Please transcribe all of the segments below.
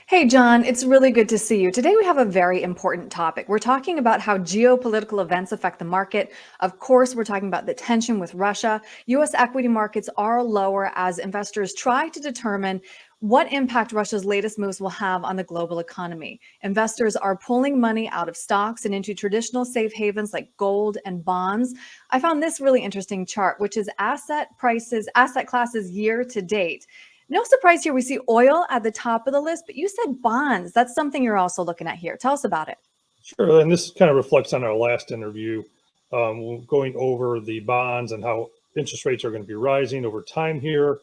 Hey, John, it's really good to see you. Today, we have a very important topic. We're talking about how geopolitical events affect the market. Of course, we're talking about the tension with Russia. US equity markets are lower as investors try to determine what impact Russia's latest moves will have on the global economy. Investors are pulling money out of stocks and into traditional safe havens like gold and bonds. I found this really interesting chart, which is asset prices, asset classes year to date. No surprise here, we see oil at the top of the list, but you said bonds. That's something you're also looking at here. Tell us about it. Sure, and this kind of reflects on our last interview, going over the bonds and how interest rates are going to be rising over time here.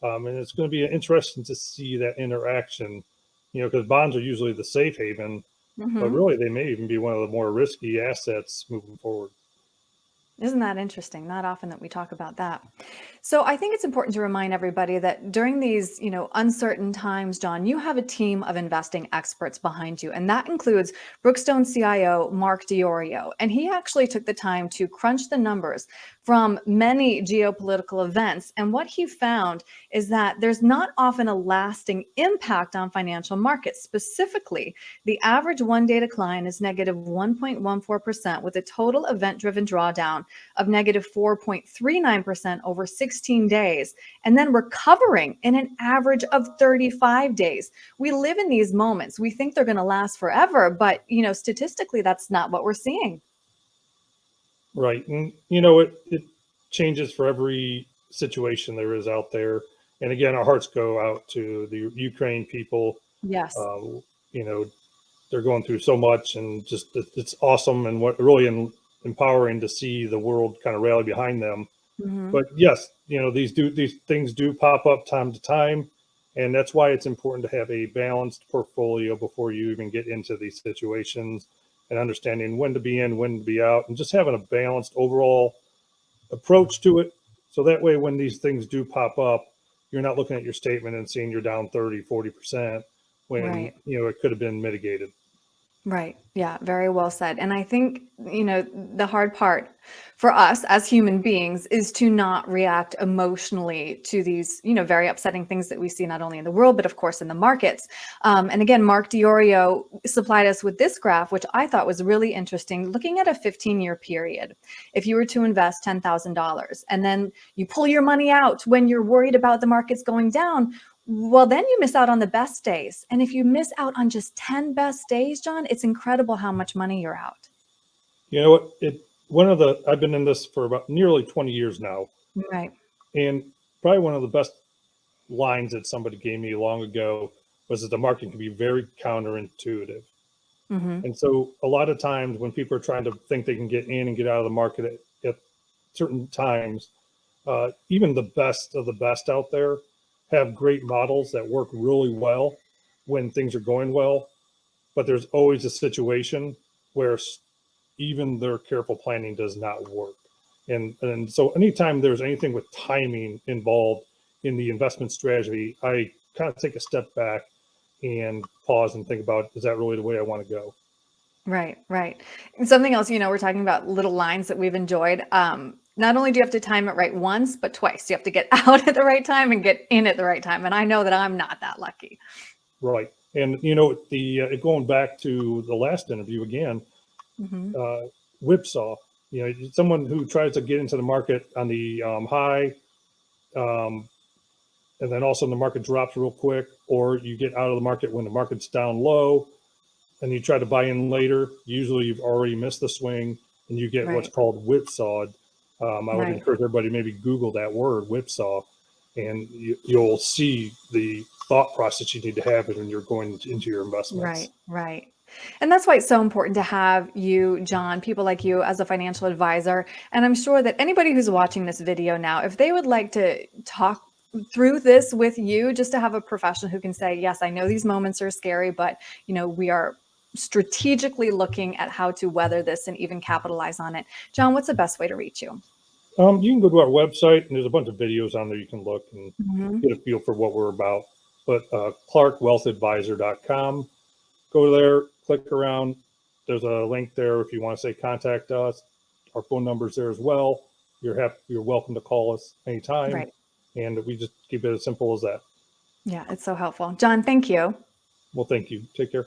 And it's going to be interesting to see that interaction, because bonds are usually the safe haven, but hmm really they may even be one of the more risky assets moving forward. Isn't that interesting? Not often that we talk about that. So I think it's important to remind everybody that during these, uncertain times, John, you have a team of investing experts behind you, and that includes Brookstone CIO Mark Diorio. And he actually took the time to crunch the numbers from many geopolitical events. And what he found is that there's not often a lasting impact on financial markets. Specifically, the average one-day decline is negative 1.14%, with a total event-driven drawdown of negative 4.39% over 16 days, and then recovering in an average of 35 days. We live in these moments. We think they're going to last forever, but statistically, that's not what we're seeing. Right. And, it changes for every situation there is out there. And again, our hearts go out to the Ukraine people. Yes. Uh, you know, they're going through so much, and just it's awesome and what really empowering to see the world kind of rally behind them. hmm But yes, these things do pop up time to time, and that's why it's important to have a balanced portfolio before you even get into these situations, and understanding when to be in, when to be out, and just having a balanced overall approach to it. So that way, when these things do pop up, you're not looking at your statement and seeing you're down 30, 40% when, Right. it could have been mitigated. Right. Yeah, very well said. And I think, the hard part for us as human beings is to not react emotionally to these, very upsetting things that we see not only in the world, but of course in the markets. And again, Mark Diorio supplied us with this graph, which I thought was really interesting, looking at a 15-year period. If you were to invest $10,000 and then you pull your money out when you're worried about the markets going down, well, then you miss out on the best days. And if you miss out on just 10 best days, John, it's incredible how much money you're out. You know what? I've been in this for about nearly 20 years now, Right. and probably one of the best lines that somebody gave me long ago was that the market can be very counterintuitive. hmm And so a lot of times when people are trying to think they can get in and get out of the market at certain times, even the best of the best out there have great models that work really well when things are going well. But there's always a situation where even their careful planning does not work. And so anytime there's anything with timing involved in the investment strategy, I kind of take a step back and pause and think about, is that really the way I want to go? Right, right. And something else, we're talking about little lines that we've enjoyed. Not only do you have to time it right once, but twice. You have to get out at the right time and get in at the right time. And I know that I'm not that lucky. Right. And the going back to the last interview again, hmm uh, whipsaw. Someone who tries to get into the market on the high, um, and then also the market drops real quick, or you get out of the market when the market's down low, and you try to buy in later. Usually, you've already missed the swing, and you get what's Right, called whipsawed. I would right. encourage everybody to maybe Google that word whipsaw, and you'll see the thought process you need to have when you're going into your investments. Right, right. And that's why it's so important to have you, John, people like you as a financial advisor. And I'm sure that anybody who's watching this video now, if they would like to talk through this with you, just to have a professional who can say, yes, I know these moments are scary, but we are strategically looking at how to weather this and even capitalize on it. John, what's the best way to reach you? You can go to our website, and there's a bunch of videos on there you can look and Mhm. get a feel for what we're about. But clarkwealthadvisor.com, go there, click around. There's a link there if you want to say contact us. Our phone number's there as well. You're welcome to call us anytime, Right. and we just keep it as simple as that. Yeah, it's so helpful. John, thank you. Well, thank you. Take care.